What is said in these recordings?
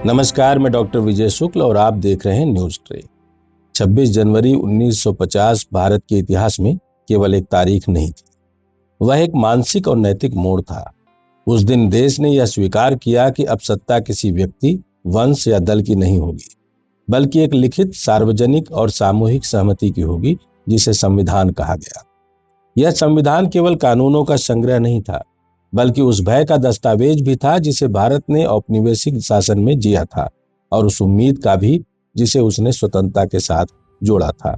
नमस्कार, मैं डॉक्टर विजय शुक्ल और आप देख रहे हैं न्यूज ट्रे। 26 जनवरी 1950 भारत के इतिहास में केवल एक तारीख नहीं थी, वह एक मानसिक और नैतिक मोड़ था। उस दिन देश ने यह स्वीकार किया कि अब सत्ता किसी व्यक्ति, वंश या दल की नहीं होगी, बल्कि एक लिखित, सार्वजनिक और सामूहिक सहमति की होगी, जिसे संविधान कहा गया। यह संविधान केवल कानूनों का संग्रह नहीं था, बल्कि उस भय का दस्तावेज भी था जिसे भारत ने औपनिवेशिक शासन में जिया था, और उस उम्मीद का भी जिसे उसने स्वतंत्रता के साथ जोड़ा था।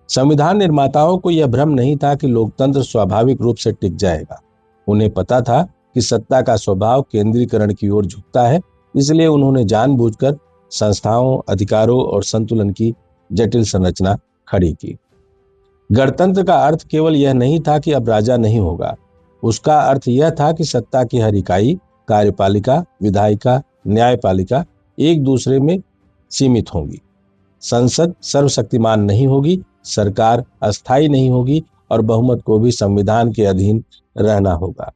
संविधान निर्माताओं को यह भ्रम नहीं था कि लोकतंत्र स्वाभाविक रूप से टिक जाएगा। उन्हें पता था कि सत्ता का स्वभाव केंद्रीकरण की ओर झुकता है, इसलिए उन्होंने जानबूझकर संस्थाओं, अधिकारों और संतुलन की जटिल संरचना खड़ी की। गणतंत्र का अर्थ केवल यह नहीं था कि अब राजा नहीं होगा, उसका अर्थ यह था कि सत्ता की हर इकाई, कार्यपालिका, विधायिका, न्यायपालिका एक दूसरे में सीमित होंगी। संसद सर्वशक्तिमान नहीं होगी, सरकार अस्थायी नहीं होगी और बहुमत को भी संविधान के अधीन रहना होगा।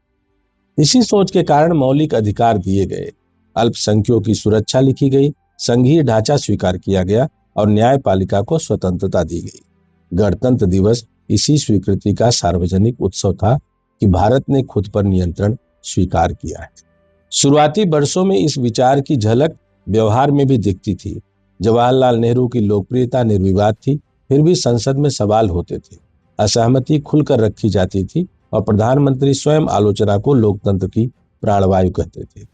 इसी सोच के कारण मौलिक अधिकार दिए गए, अल्पसंख्यकों की सुरक्षा लिखी गई, संघीय ढांचा स्वीकार किया गया और न्यायपालिका को स्वतंत्रता दी गई। गणतंत्र दिवस इसी स्वीकृति का सार्वजनिक उत्सव था कि भारत ने खुद पर नियंत्रण स्वीकार किया है। शुरुआती वर्षों में इस विचार की झलक व्यवहार में भी दिखती थी। जवाहरलाल नेहरू की लोकप्रियता निर्विवाद थी, फिर भी संसद में सवाल होते थे, असहमति खुलकर रखी जाती थी और प्रधानमंत्री स्वयं आलोचना को लोकतंत्र की प्राणवायु कहते थे।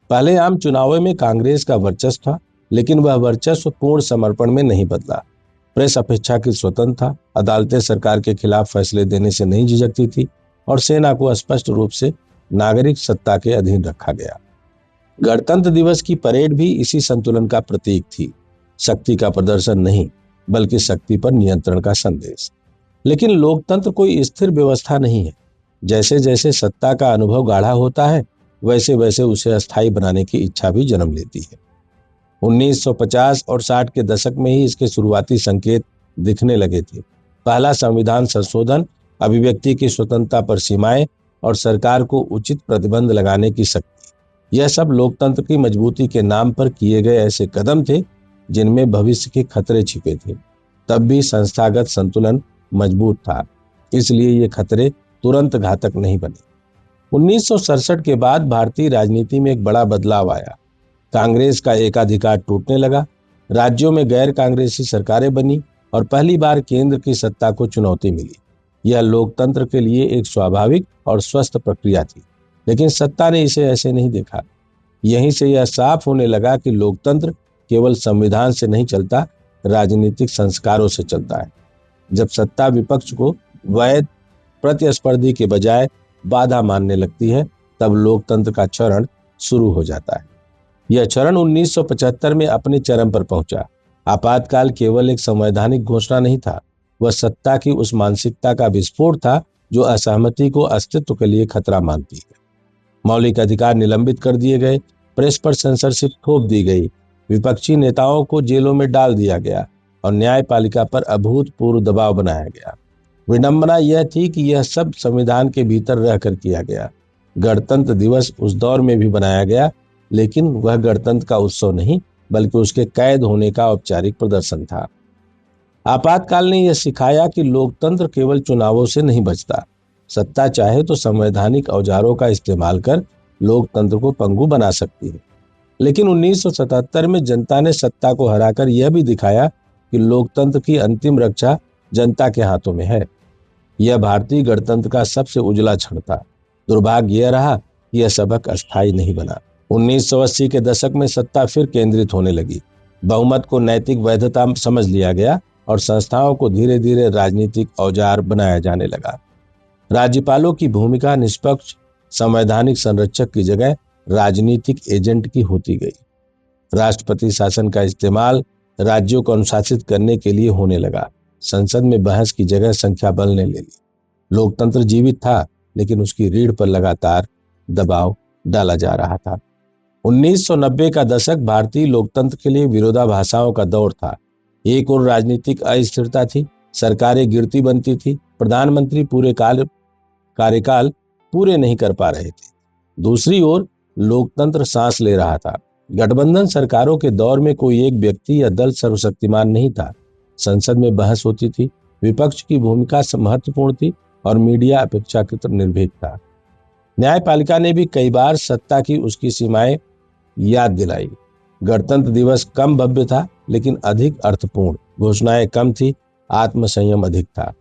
पहले आम चुनावों में कांग्रेस का वर्चस्व था, लेकिन वह वर्चस्व पूर्ण समर्पण में नहीं बदला। प्रेस अपेक्षाकृत स्वतंत्र था, अदालतें सरकार के खिलाफ फैसले देने से नहीं झिझकती थी और सेना को स्पष्ट रूप से नागरिक सत्ता के अधीन रखा गया। गणतंत्र दिवस की परेड भी इसी संतुलन का प्रतीक थी। शक्ति का प्रदर्शन नहीं, बल्कि शक्ति पर नियंत्रण का संदेश। लेकिन लोकतंत्र कोई स्थिर व्यवस्था नहीं है। जैसे जैसे सत्ता का अनुभव गाढ़ा होता है, वैसे वैसे उसे अस्थायी बनाने की इच्छा भी जन्म लेती है। 1950 और 60 के दशक में ही इसके शुरुआती संकेत दिखने लगे थे। पहला संविधान संशोधन, अभिव्यक्ति की स्वतंत्रता पर सीमाएं और सरकार को उचित प्रतिबंध लगाने की शक्ति, यह सब लोकतंत्र की मजबूती के नाम पर किए गए ऐसे कदम थे जिनमें भविष्य के खतरे छिपे थे। तब भी संस्थागत संतुलन मजबूत था, इसलिए ये खतरे तुरंत घातक नहीं बने। 1967 के बाद भारतीय राजनीति में एक बड़ा बदलाव आया। कांग्रेस का एकाधिकार टूटने लगा, राज्यों में गैर कांग्रेसी सरकारें बनी और पहली बार केंद्र की सत्ता को चुनौती मिली। यह लोकतंत्र के लिए एक स्वाभाविक और स्वस्थ प्रक्रिया थी, लेकिन सत्ता ने इसे ऐसे नहीं देखा। यहीं से यह साफ होने लगा कि लोकतंत्र केवल संविधान से नहीं चलता, राजनीतिक संस्कारों से चलता है। जब सत्ता विपक्ष को वैध, प्रतिस्पर्धी के बजाय बाधा मानने लगती है, तब लोकतंत्र का क्षरण शुरू हो जाता है। यह चरण 1975 में अपने चरम पर पहुंचा। आपातकाल केवल एक संवैधानिक घोषणा नहीं था, वह सत्ता की उस मानसिकता का विस्फोट था जो असहमति को अस्तित्व के लिए खतरा मानती है। मौलिक अधिकार निलंबित कर दिए गए, प्रेस पर सेंसरशिप थोप दी गई, विपक्षी नेताओं को जेलों में डाल दिया गया और न्यायपालिका पर अभूतपूर्व दबाव बनाया गया। विडंबना यह थी कि यह सब संविधान के भीतर रहकर किया गया। गणतंत्र दिवस उस दौर में भी बनाया गया, लेकिन वह गणतंत्र का उत्सव नहीं, बल्कि उसके कैद होने का औपचारिक प्रदर्शन था। आपातकाल ने यह सिखाया कि लोकतंत्र केवल चुनावों से नहीं बचता। सत्ता चाहे तो संवैधानिक औजारों का इस्तेमाल कर लोकतंत्र को पंगु बना सकती है। लेकिन 1977 में जनता ने सत्ता को हराकर यह भी दिखाया कि लोकतंत्र की अंतिम रक्षा जनता के हाथों में है। यह भारतीय गणतंत्र का सबसे उजला क्षण था। दुर्भाग्य यह रहा कि यह सबक अस्थायी नहीं बना। 1980 के दशक में सत्ता फिर केंद्रित होने लगी। बहुमत को नैतिक वैधता समझ लिया गया और संस्थाओं को धीरे धीरे राजनीतिक औजार बनाया जाने लगा। राज्यपालों की भूमिका निष्पक्ष संवैधानिक संरक्षक की जगह राजनीतिक एजेंट की होती गई। राष्ट्रपति शासन का इस्तेमाल राज्यों को अनुशासित करने के लिए होने लगा। संसद में बहस की जगह संख्या बल ने ले ली। लोकतंत्र जीवित था, लेकिन उसकी रीढ़ पर लगातार दबाव डाला जा रहा था। 1990 का दशक भारतीय लोकतंत्र के लिए विरोधाभासों का दौर था। एक ओर राजनीतिक अस्थिरता थी, सरकारें गिरती बनती थी, प्रधानमंत्री पूरे कार्यकाल पूरे नहीं कर पा रहे थे। दूसरी ओर लोकतंत्र सांस ले रहा था, गठबंधन सरकारों के दौर में कोई एक व्यक्ति या दल सर्वशक्तिमान नहीं था। संसद में बहस होती थी, विपक्ष की भूमिका महत्वपूर्ण थी और मीडिया अपेक्षाकृत निर्भीक था। न्यायपालिका ने भी कई बार सत्ता की उसकी सीमाएं याद दिलाई। गणतंत्र दिवस कम भव्य था लेकिन अधिक अर्थपूर्ण। घोषणाएं कम थी, आत्मसंयम अधिक था।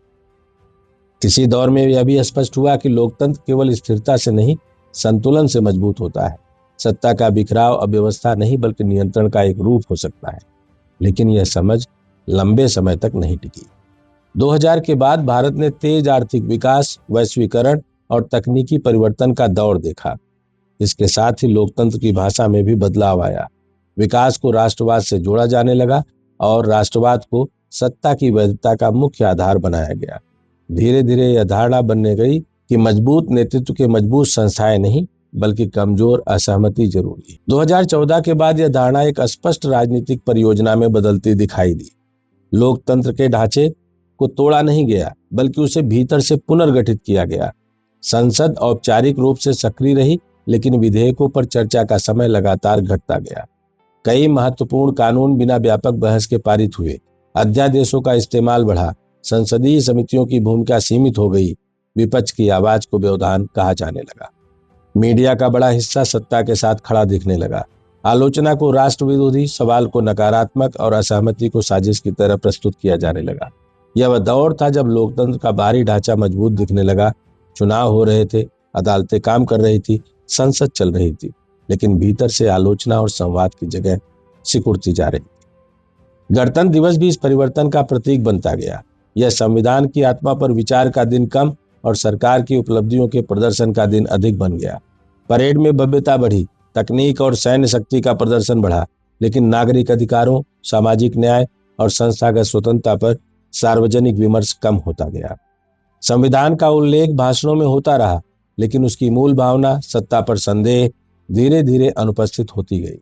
किसी दौर में यह भी स्पष्ट हुआ कि लोकतंत्र केवल स्थिरता से नहीं, संतुलन से मजबूत होता है। सत्ता का बिखराव अव्यवस्था नहीं बल्कि नियंत्रण का एक रूप हो सकता है। लेकिन यह समझ लंबे समय तक नहीं टिकी। 2000 के बाद भारत ने तेज आर्थिक विकास, वैश्वीकरण और तकनीकी परिवर्तन का दौर देखा। इसके साथ ही लोकतंत्र की भाषा में भी बदलाव आया। विकास को राष्ट्रवाद से जोड़ा जाने लगा और राष्ट्रवाद को सत्ता की वैधता का मुख्य आधार बनाया गया। धीरे धीरे यह धारणा बनने गई कि मजबूत नेतृत्व के मजबूत संस्थाएं नहीं बल्कि कमजोर असहमति जरूरी है। 2014 के बाद यह धारणा एक स्पष्ट राजनीतिक परियोजना में बदलती दिखाई दी। लोकतंत्र के ढांचे को तोड़ा नहीं गया बल्कि उसे भीतर से पुनर्गठित किया गया। संसद औपचारिक रूप से सक्रिय रही लेकिन विधेयकों पर चर्चा का समय लगातार घटता गया। कई महत्वपूर्ण कानून बिना व्यापक बहस के पारित हुए। अध्यादेशों का इस्तेमाल बढ़ा। संसदीय समितियों की भूमिका सीमित हो गई। विपक्ष की आवाज को व्यवधान कहा जाने लगा। मीडिया का बड़ा हिस्सा सत्ता के साथ खड़ा दिखने लगा। आलोचना को राष्ट्र विरोधी, सवाल को नकारात्मक और असहमति को साजिश की तरह प्रस्तुत किया जाने लगा। यह वह दौर था जब लोकतंत्र का बाहरी ढांचा मजबूत दिखने लगा। चुनाव हो रहे थे, अदालतें काम कर रही थी, संसद चल रही थी, लेकिन भीतर से आलोचना और संवाद की जगह सिकुड़ती जा रही थी। गणतंत्र दिवस भी इस परिवर्तन का प्रतीक बनता गया। यह संविधान की आत्मा पर विचार का दिन कम और सरकार की उपलब्धियों के प्रदर्शन का दिन अधिक बन गया। परेड में भव्यता बढ़ी, तकनीक और सैन्य शक्ति का प्रदर्शन बढ़ा, लेकिन नागरिक अधिकारों, सामाजिक न्याय और संस्थागत स्वतंत्रता पर सार्वजनिक विमर्श कम होता गया। संविधान का उल्लेख भाषणों में होता रहा, लेकिन उसकी मूल भावना, सत्ता पर संदेह, धीरे धीरे अनुपस्थित होती गई।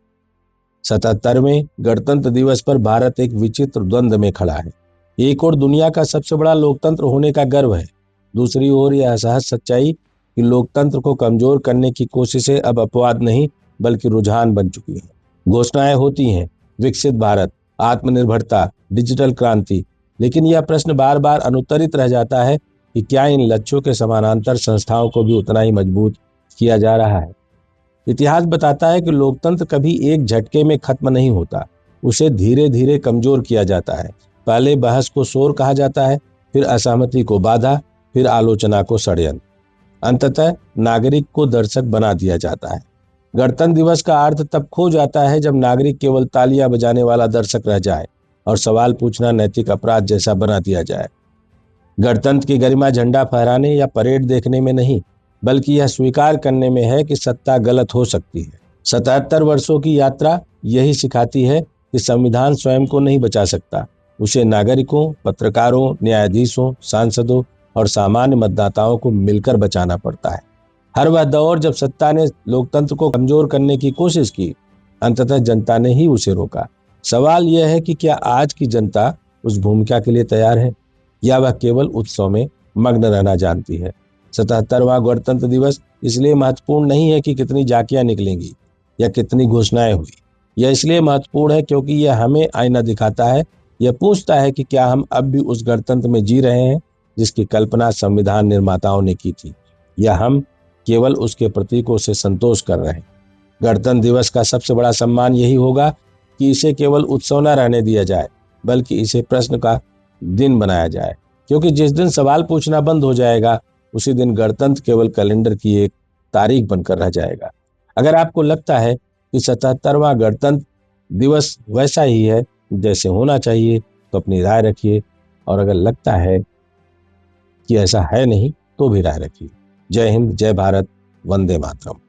77वें गणतंत्र दिवस पर भारत एक विचित्र द्वंद्व में खड़ा है। एक और दुनिया का सबसे बड़ा लोकतंत्र होने का गर्व है, दूसरी ओर यह असहज सच्चाई कि लोकतंत्र को कमजोर करने की कोशिशें अब अपवाद नहीं बल्कि रुझान बन चुकी हैं। घोषणाएं होती हैं, विकसित भारत, आत्मनिर्भरता, डिजिटल क्रांति, लेकिन यह प्रश्न बार बार अनुत्तरित रह जाता है कि क्या इन लक्ष्यों के समानांतर संस्थाओं को भी उतना ही मजबूत किया जा रहा है। इतिहास बताता है कि लोकतंत्र कभी एक झटके में खत्म नहीं होता, उसे धीरे धीरे कमजोर किया जाता है। पहले बहस को शोर कहा जाता है, फिर असहमति को बाधा, फिर आलोचना को षड्यंत्र, अंततः नागरिक को दर्शक बना दिया जाता है। गणतंत्र दिवस का अर्थ तब खो जाता है जब नागरिक केवल तालियां बजाने वाला दर्शक रह जाए और सवाल पूछना नैतिक अपराध जैसा बना दिया जाए। गणतंत्र की गरिमा झंडा फहराने या परेड देखने में नहीं बल्कि यह स्वीकार करने में है कि सत्ता गलत हो सकती है। 77 वर्षों की यात्रा यही सिखाती है कि संविधान स्वयं को नहीं बचा सकता, उसे नागरिकों, पत्रकारों, न्यायाधीशों, सांसदों और सामान्य मतदाताओं को मिलकर बचाना पड़ता है। हर वह दौर जब सत्ता ने लोकतंत्र को कमजोर करने की कोशिश की, अंततः जनता ने ही उसे रोका। सवाल यह है कि क्या आज की जनता उस भूमिका के लिए तैयार है या वह केवल उत्सव में मग्न रहना जानती है। 77वां गणतंत्र दिवस इसलिए महत्वपूर्ण नहीं है कि कितनी झांकियां निकलेंगी या कितनी घोषणाएं हुई। यह इसलिए महत्वपूर्ण है क्योंकि यह हमें आईना दिखाता है, यह पूछता है कि क्या हम अब भी उस गणतंत्र में जी रहे हैं जिसकी कल्पना संविधान निर्माताओं ने की थी, या हम केवल उसके प्रतीकों से संतोष कर रहे हैं। गणतंत्र दिवस का सबसे बड़ा सम्मान यही होगा कि इसे केवल उत्सव न रहने दिया जाए बल्कि इसे प्रश्न का दिन बनाया जाए, क्योंकि जिस दिन सवाल पूछना बंद हो जाएगा उसी दिन गणतंत्र केवल कैलेंडर की एक तारीख बनकर रह जाएगा। अगर आपको लगता है कि 77वां गणतंत्र दिवस वैसा ही है जैसे होना चाहिए तो अपनी राय रखिए, और अगर लगता है कि ऐसा है नहीं तो भी राय रखिए। जय हिंद, जय भारत, वंदे मातरम।